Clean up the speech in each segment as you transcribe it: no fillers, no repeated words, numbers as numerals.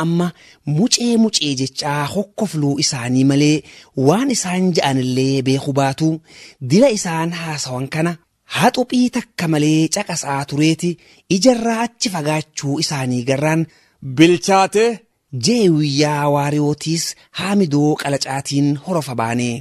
amma mucee jechaa hokkofluu isaanii malee waan isaan ja'anillee beeku baatu dila isaan haasawan kana haxuphii takka malee caqasaa tureeti ijarraa achi fagaachuu isaanii garraan bilchaatee jee guyyaa waariyootiis Haamidoo qalacaatiin horofa baanee.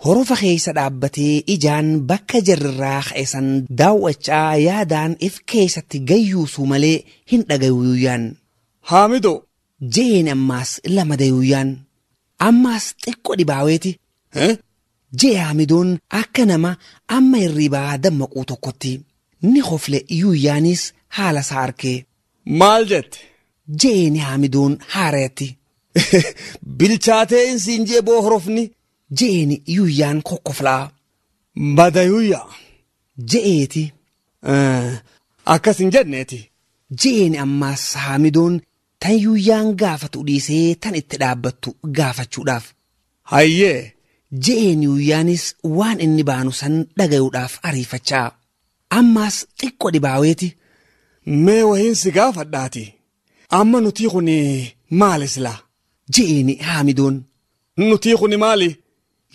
Horofa keessa dhaabbatee ijaan bakka jarrirraa ka'esan daawwachaa yaadaan if keessatti gayyuusuu malee hin dhagayuuyyaan. Haamidoo jeen ammaas lama dayuuyyaan ammaas xiqqoo dhibaaweeti. Jee Haamidoon akka nama amma hirribaa dammaquu tokkotti ni hofle yuuyyaanis haala isaa arkee. Maal jette? Jeen Haamidoon haarayatti. Bilchaatee insiin jee boo horofni. Jeen yuuyyaan kokkoflaa. Badayuuyyaa je'eeti. Akkas hin jenneeti. Jeen ammaas Haamidoon tan yuuyyaan gaafatu dhiisee tan itti dhaabbattu gaafachuudhaaf. Hayyee. Jeen yuuyyaanis waan inni baanu san dhagayuudhaaf ariifachaa. Ammaas xiqqoo dhibaaweeti. Mee wahiin si gaafadhaati. Amma nutii kuni maali silaa? Jeen Haamidoon. Nutii kuni maali?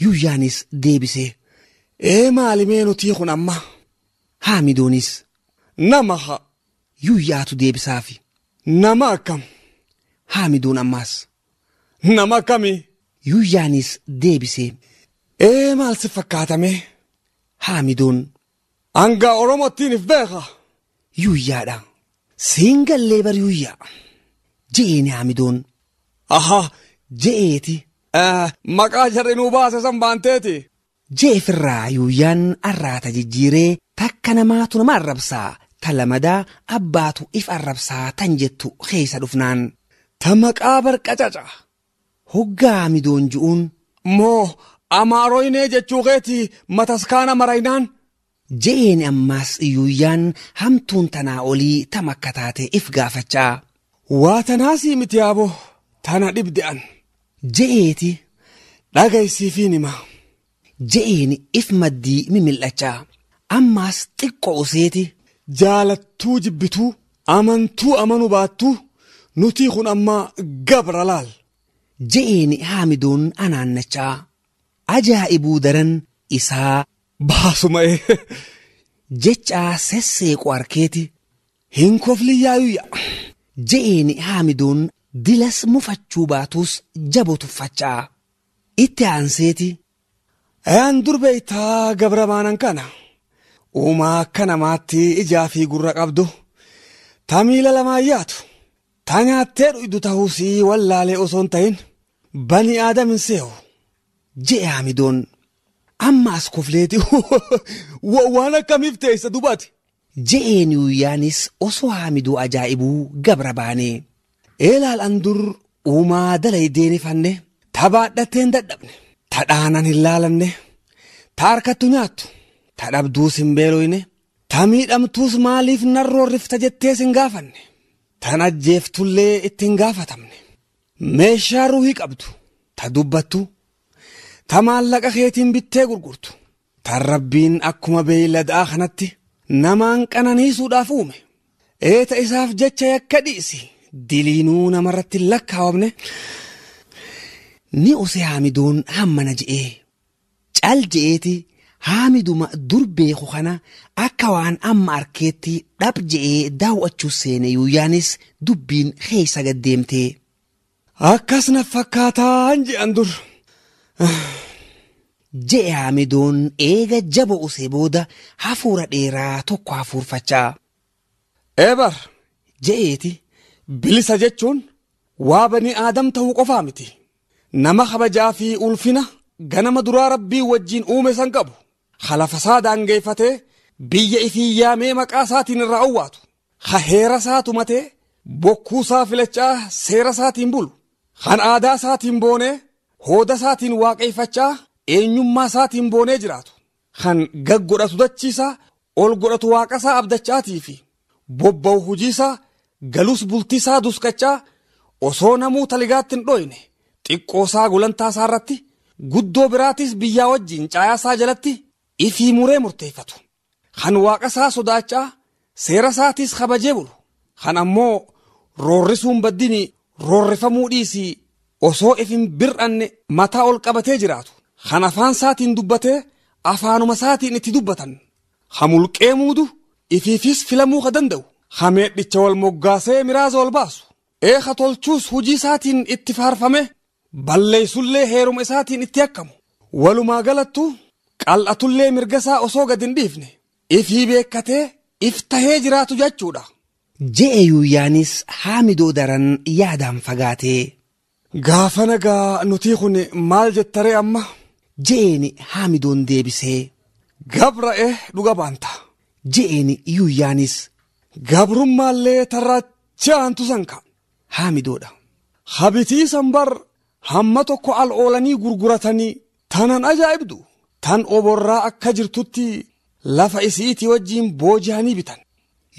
Yuuyyaanis deebisee. Maali mee nutii kun amma? Haamidoonis. Nama ha. Yuuyyaatu deebisaafi. Nama akkam? Haamidoon ammaas. Nama akkami? Yuuyyaanis deebisee. Maal si fakkaatame? Haamidoon. Hangaa Oromottiin if beeka. Yuuyyaadha. Siin gallee bar yuuyyaa. Jeeni Haamidoon. Aha. Je'eeti. Maqaa jarri nuu baase san baanteeti. Jeefirraa yuuyyaan arraata jijjiiree takka namaatu nama arrabsaa ta lamadaa abbaatu if arrabsaa tan jettu keessa dhufnaan. Ta maqaa barqacaca. Hoggaa Haamidoon ju'uun. Moo amaaroynee jechuu keeti mataskaana maraynaan. Jeeni ammaas yuuyyaan hamtuun tanaa olii tam akka taate if gaafachaa. Waa tanaasii miti yaaboo tana dhibde'an. Je'eeti. Dhagaysiifiin hima. Je'een if maddii mimil'achaa. Ammaas xiqqoo useeti. Jaalattuu jibbituu amantuu amanu baattuu nutii kun amma gabra laal. Je'een Haamidoon anaannachaa. Ajaa'ibuu daran isaa. Baasuma'ee. Jechaa sesseequ arkeeti. Hin kofliyyaayuyya. Je'een Haamidoon dilas mufachuu baatus jabo tuffachaa. Itti aanseeti. Ayaan durbeeytaa gabra maanan kana. Uumaa akka namaatti ijaa fi gurra qabdu. Ta miila lamaan yaatu. Ta nyaattee dhuydu ta'uusii wallaalee osoo hin ta'in. Bani aadamin see'u. Je'e Haamidoon. Ammaas kofleeti. Waan akkamiif teessa dubati. Je'een yuuyyaanis osoo Haamidoo ajaa'ibuu gabra baanee. Eelaal an dur uumaa dalaydeen ifanne. Ta baadhatteen dadhabne. Ta dhaanan hin laalanne. Ta harkattu nyaattu. Ta dhabduus hin beeloyne. Ta miidhamtuus maaliif narroorrifta jettees hin gaafanne. Tan ajjeeftullee itti hin gaafatamne. Meeshaa ruhii qabdu. Ta dubbattu. Ta maallaqa keetiin bittee gurgurtu. Tan rabbiin akkuma beeyladaa kanatti namaan qananiisuudhaaf uume. Eeta isaaf jecha yakka dhiisi. Diliinuu namarratti lakkaawamne. Ni ose Haamidoon hammana je'ee. Cal je'eeti Haamiduma dur beeku kana akka waan amma arkeetti dhab je'ee daawwachuu seene yuuyyaanis dubbiin keessa gaddeemtee. Akkas na fakkaataan je'an dur. Je'e Haamidoon eega jaba usee booda hafuura dheeraa tokko hafuurfachaa. Eebar. Je'eeti. Bilisa jechuun waa bani aadam ta'uu qofaa miti. Nama kabajaa fi ulfina ganama duraa rabbii wajjiin uume san qabu. Khalafasaa daangeeffatee biyya ifii yaamee maqaa isaatiin irraa owwaatu. Heera isaa tumatee bokkuu isaa filachaa seera isaatiin bulu. Kan aadaa isaatiin boonee hooda isaatiin waaqeeffachaa eenyummaa isaatiin boonee jiraatu. Kan gag godhatu dachiisaa ol godhatu waaqa isaa abdachaatii fi bobba'u hujiisaa galus bultiisaa duskachaa osoo namuu taligaatti hin dhoyne xiqqoosaa gulantaa irratti guddoo biraatis biyyaa wajjiin caayasaa jalatti ifii muree murteeffatu. Kan waaqa isaa sodaachaa seera isaatiis kabajee bulu. Kan ammoo roorrisuun baddini roorrifamuu dhiisii osoo ifin bir'anne mataa ol qabatee jiraatu. Kan afaan isaatiin dubbatee afaanuma isaatiin itti dubbatan. Hamulqee muudu ifiifis filamuu ka danda'u. Hameedhicha wal moggaasee miraaza ol baasu. Eeka tolchuus hujii isaatiin itti faarfame balleessullee heeruma isaatiin itti akkamu. Walumaa galattu qal'atullee mirga isaa osoo gad hin dhiifne ifii beekkatee if tahee jiraatu jechuudha. Je'e Yuuyyaanis Haamidoo daran yaadaan fagaatee. Gaafa nagaa nuti kun maal jettaree amma? Je'een Haamidoon deebisee. Gabra'e dhuga baanta. Je'een Yuuyyaanis. Gabrummaallee tarraachii aantu sanka. Haamidoodha. Habitii sanbar hamma tokko al oolanii gurguratanii tanan ajaa'ibdu. Tan oborraa akka jirtutti lafa isiitii wajjiin booji'anii bitan.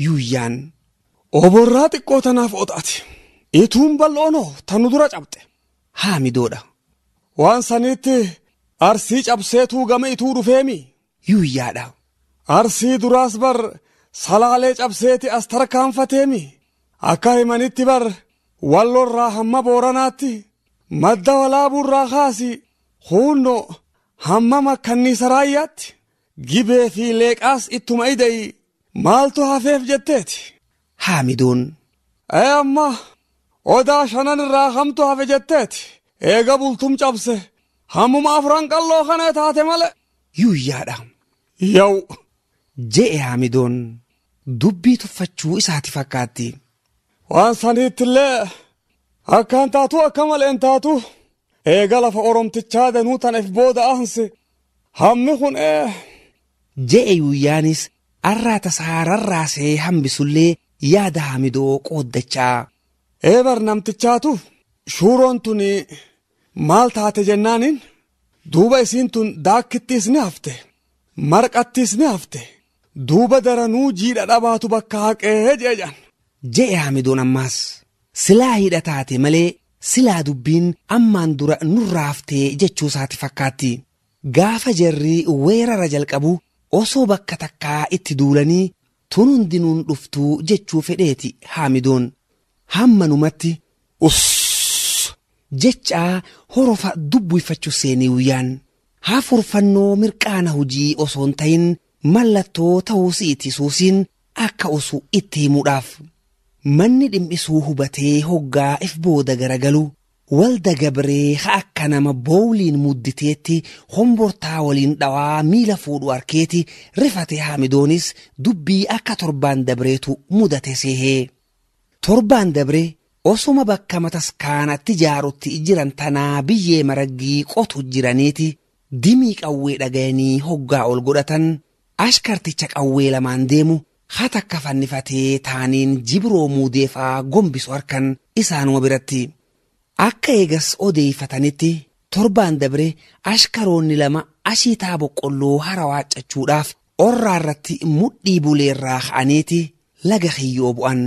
Yuuyyaan. Oborraa xiqqoo tanaaf oxaati. Ituun bal'oonoo tanu dura cabxe. Haamidoodha. Waan sanitti arsii cabseetuu gama ituu dhufeemi. Yuuyyaadha. Arsii duraas bar salaalee cabseeti as tarkaanfateemi. Akka himanitti bar wallorraa hamma booranaatti madda walaabuurraa kaasi huunno hamma makkanniisa raayyaatti gibee fi leeqaas ittuma idayi maaltu hafeef jetteeti. Haamidoon. Amma odaa shanan irraa hamtu hafe jetteeti. Eega bultum cabse hammuma afran qalloo kana taate male. Yuuyyaadha. Yaw. Je'e Haamidoon dubbii tuffachuu isaati fakkaatti. Waan saniittillee akkaan taatu akka maleen taatu eega lafa oromtichaa danuu tanaaf booda aanse hammi kun Je'e Yuuyyaanis arraata isaa rarraasee hambisullee yaada Haamidoo qooddachaa. Bar namtichaatu shuuroon tun maal taate jennaaniin duuba isiin tun daakkittiis ni hafte marqattiis ni hafte duuba daranuu jiidha dhabaatu bakka haqee je'an. Je'e Haamidoon ammaas silaa hidha taate malee silaa dubbiin ammaan dura nurraa haftee jechuu isaati fakkaatti. Gaafa jarri weerara jalqabu osoo bakka takkaa itti duulanii tun hundinuun dhuftuu jechuu fedheeti Haamidoon. Hammanumatti jechaa horofa dubbiffachuu seenee Yuuyyaan. Haafurfannoo mirqaana hujii osoo hin ta'in mallattoo ta'uu si'itisuusiin akka osu itti himuudhaaf. Manni dhimmisuu hubatee hoggaa if booda garagalu walda gabree akka nama boowliin mudditeetti hombortaa waliin dhawaa miila fuudhu arkeeti rifatee Haamidoonis dubbii akka torbaan dabreetu mudate seehee. Torbaan dabree osuma bakka mataskaanatti jaarutti jiran tanaa biyyee maraggii qotu jiraniiti dimii qawwee dhagayanii hoggaa ol godhatan ashkarticha qawwee lamaan deemu hatakka fannifatee taaniin jibroo muudeefaa gombisu harkan isaanuma biratti. Akka eegas odeeffatanitti torbaan dabre ashkaroonni lama ashiitaa boqqolloo hara waaccachuudhaaf orraa irratti mudhii buleerraa ka'aniiti laga kiyyoo bu'an.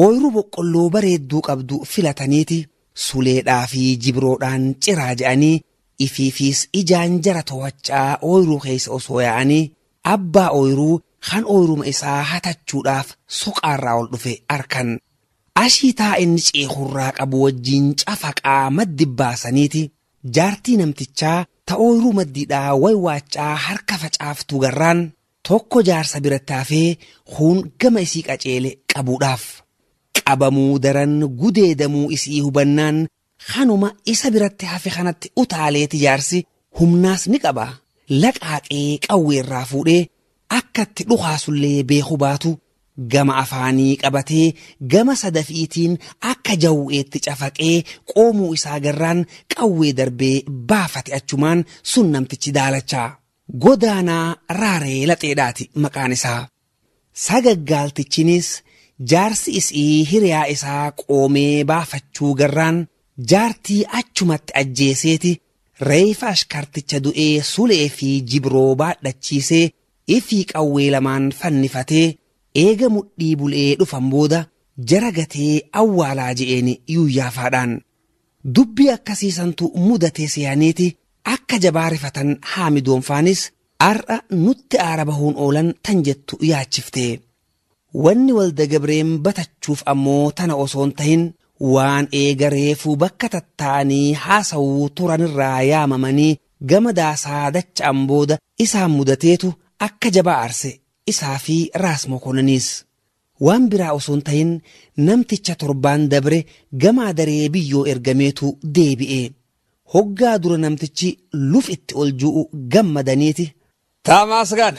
Ooyiruu boqqolloo bareedduu qabdu filataniiti suleedhaa fi jibroodhaan ciraa je'anii ifiifis ijaan jara to'achaa ooyiruu keessa osoo yaa'anii abbaa ooyiruu kan ooyiruma isaa hatachuudhaaf soqaarraa ol dhufe arkan. Ashiitaa inni ceekurraa qabu wajjiin cafaqaa maddi baasaniiti jaartii namtichaa ta'ooyiruu maddiidhaa waywaachaa harka facaaftuu garraan tokko jaarsa biratti hafee huun gama isii qaceele qabuudhaaf. Qabamuu daran gudeedamuu isii hubannaan kanuma isa biratti hafe kanatti utaaleeti jaarsi humnaas ni qaba. Laqaaqee qawweerraa fuudhee akkatti dhukaasullee beeku baatu gama afaanii qabatee gama sadafiitiin akka jawweetti cafaqee qoomuu isaa garraan qawwee darbee baafate achumaan sun namtichi daalachaa. Godaanaa raaree laxeedhaati maqaan isaa. Sagaggaaltichinis jaarsi isii hiriyaa isaa qoomee baafachuu garraan jaartii achumatti ajjeeseeti reefa ashkarticha du'ee sulee fi jibroo baadhachiisee ifii qawwee lamaan fannifatee eega mudhii bulee dhufan booda jara gatee awwaalaa je'een yuuyyaafaadhaan. Dubbii akkasiisantu mudatee seeyaniiti akka jabaa rifatan Haamidoonfaanis ar'a nutti aara bahuun oolan tan jettu yaachifte. Wanni walda gabreen batachuuf ammoo tana osoon tahin waan eega reefuu bakka tattaanii haasawuu turanirraa yaamamanii gama daasaa dacha'an booda isaan mudateetu akka jabaa aarse isaa fi Raas Mokonniniis. Waan biraa osoo hin ta'in namticha torbaan dabre gamaa daree biyyoo ergameetu deebi'e. Hoggaa dura namtichi luf itti ol ju'u gammadaniiti. Taamasgaan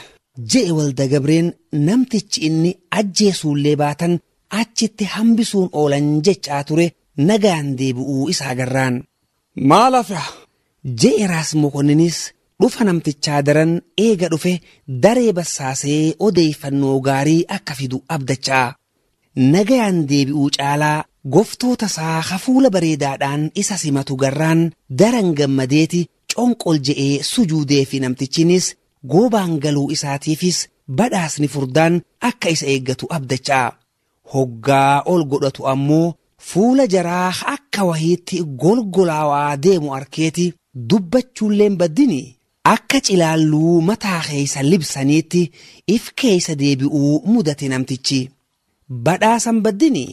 Je'e Walda Gabreen namtichi inni ajjeesuullee baatan achitti hambisuun oolan jechaa ture nagaan deebi'uu isaa agarraan. maal hafe? Je'e Raas Mokonniniis dhufa namtichaa daran eega dhufe daree bassaasee odeeffannoo gaarii akka fidu abdachaa. Nagaan deebi'uu caalaa goftoota isaa hafuula bareedaadhaan isa simatu garraan daran gammadeeti conqol je'ee sujuudee fi namtichinis goobaan galuu isaatiifis badhaasni furdaan akka isa eeggatu abdachaa. Hoggaa ol godhatu ammoo fuula jaraa akka wahiitti golgolaawaa deemu arkeeti dubbachuulleen baddini akka cilaalluu mataa keessa libsaniitti if keessa deebi'uu mudate namtichi. Badhaasan baddini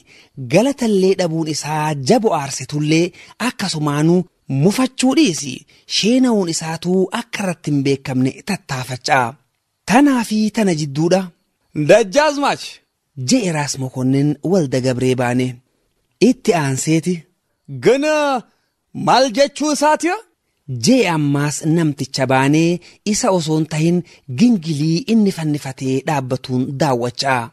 galatallee dhabuun isaa jabo aarsitullee akkasumaanuu mufachuu dhiisi sheena'uun isaatuu akka irratti hin beekamne tattaafachaa. Tanaa fi tana jidduudha. Dajjaazmaach Je'e Raas Mokonnin Walda Gabree baane. Itti aanseeti. Gana maal jechuu isaatiya? Je'e ammaas namticha baanee isa osoon tahin gingilii inni fannifatee dhaabbatuun daawwachaa.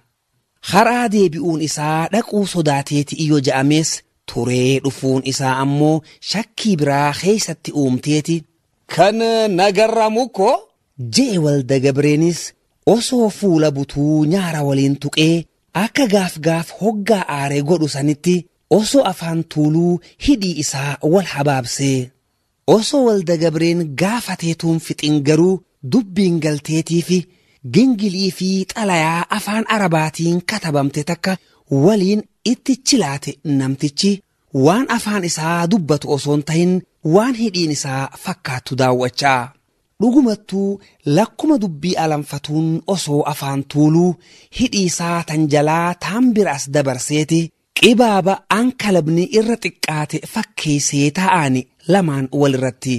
Haraa deebi'uun isaa dhaquu sodaateeti iyyo ja'amees turee dhufuun isaa ammoo shakkii biraa keessatti uumteeti. Kan nagarramu ko? Je'e Walda Gabreenis osoo fuula butuu nyaara waliin tuqee akka gaaf hoggaa aaree godhu sanitti osoo afaan tuuluu hidhii isaa wal habaabsee. Osoo Walda Gabreen gaafateetuun fixin garuu dubbiin galteetii fi gingilii fi xalayaa afaan arabaatiin katabamte takka waliin itti chilaate namtichi waan afaan isaa dubbatu osoon tahin waan hidhiin isaa fakkaattu daawwachaa. Dhugumattuu lakkuma dubbii alanfatuun osoo afaan tuuluu hidhii isaa tan jalaa taan biraas dabarseeti qibaaba ankalabni irra xiqqaate fakkeessee taa'ani lamaan walirratti.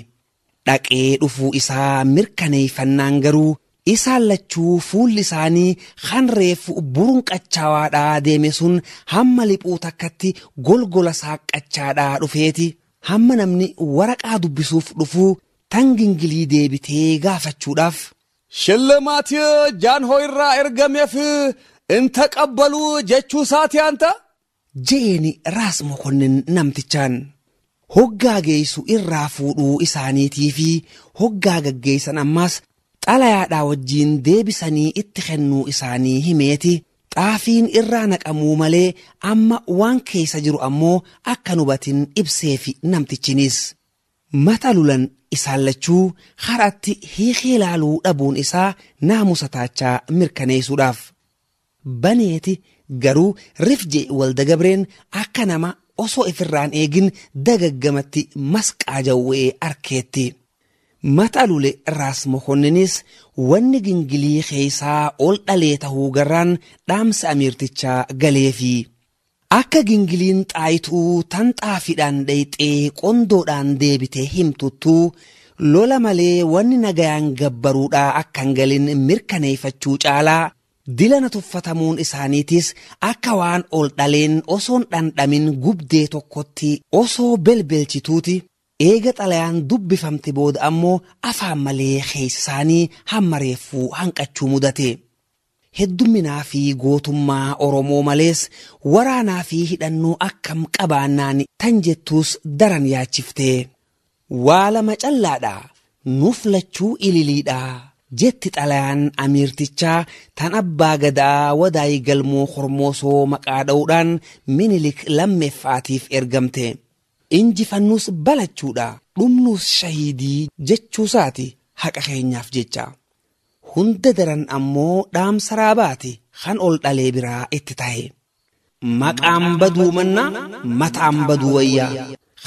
Dhaqee dhufuu isaa mirkaneeffannaan garuu isaan lachuu fuulli isaanii kan reefu burunqachaawaadhaa deeme sun hamma liphuu takkatti golgola saaqqachaadhaa dhufeeti. Hamma namni waraqaa dubbisuuf dhufuu tan gingilii deebitee gaafachuudhaaf. Shillimaati jaanhoo irraa ergameef inta qabbaluu jechuu isaati anta? Je'eni Raas Mokonnin namtichaan. Hoggaa geessu irraa fuudhuu isaaniitii fi hoggaa gaggeessan ammas xalayaadhaa wajjiin deebisanii itti kennuu isaanii himeeti. Xaafiin irraa naqamuu malee amma waan keessa jiru ammoo akka nubatin ibseefi namtichinis. Mata lulan isaan lachuu haratti hiikii ilaaluu dhabuun isaa naamusa taachaa mirkaneessuudhaaf. Baneeti garuu rifje Walda Gabreen akka nama osoo ifirraan eegin dagaggamatti masqaa jawwee arkeetti. Mata lule Raas Mokonninis wanni gingilii keessaa ol dhalee tahuu garraan dhaamsa amiirtichaa galeefi. Akka gingiliin xaayituu tan xaafiidhaan dhayxee qondoodhaan deebite himtuttuu lola malee wanni nagayaan gabbaruudhaa akkan galin mirkaneeffachuu caalaa dilana tuffatamuun isaaniitis akka waan ol dhaleen osoon dhandhamin gubdee tokkotti osoo belbelchituuti. Eega xalayaan dubbifamte booda ammoo afaan malee keessaanii hamma reeffuu hanqachuu mudate. Heddumminaa fi gootummaa Oromoo malees waraanaa fi hidhannoo akkam qabaannaan tan jettuus daran yaachifte. Waa lama callaadha nuuf lachuu ililiidha jetti xalayaan amiirtichaa tan abbaa gadaa Wadaay Galmoo Hormoosoo maqaa dha'uudhaan Minilik lammeeffaatiif ergamte. Injifannuus balachuudha dhumnuus shahiidii jechuusaati haqa keenyaaf jecha. Hunda daran ammoo dhaamsa raabaati kan ol dhalee biraa itti ta'e. Maqaan baduu mannaa mataan baduu wayyaa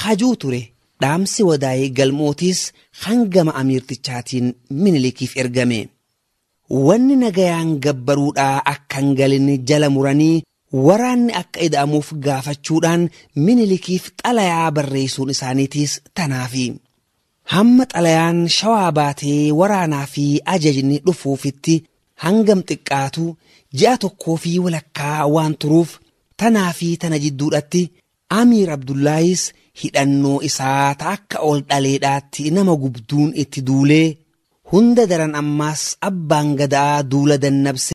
hajuu ture dhaamsi Wadaay Galmootiis hangama amiirtichaatiin Minilikiif ergame. Wanni nagayaan gabbaruudhaa akkan galin jala muranii waraanni akka ida'amuuf gaafachuudhaan Minilikiif xalayaa barreessuun isaaniitiis tanaafi. Hamma xalayaan Shawaa baatee waraanaa fi ajajni dhufuufitti hangam xiqqaatu ji'a 1 fi walakkaa waan turuuf tanaa fi tana jidduudhatti Amiir Abdullaahis hidhannoo isaa akka ol dhaleedhaatti nama gubduun itti duulee hunda daran ammaas abbaan gadaa duula dannabse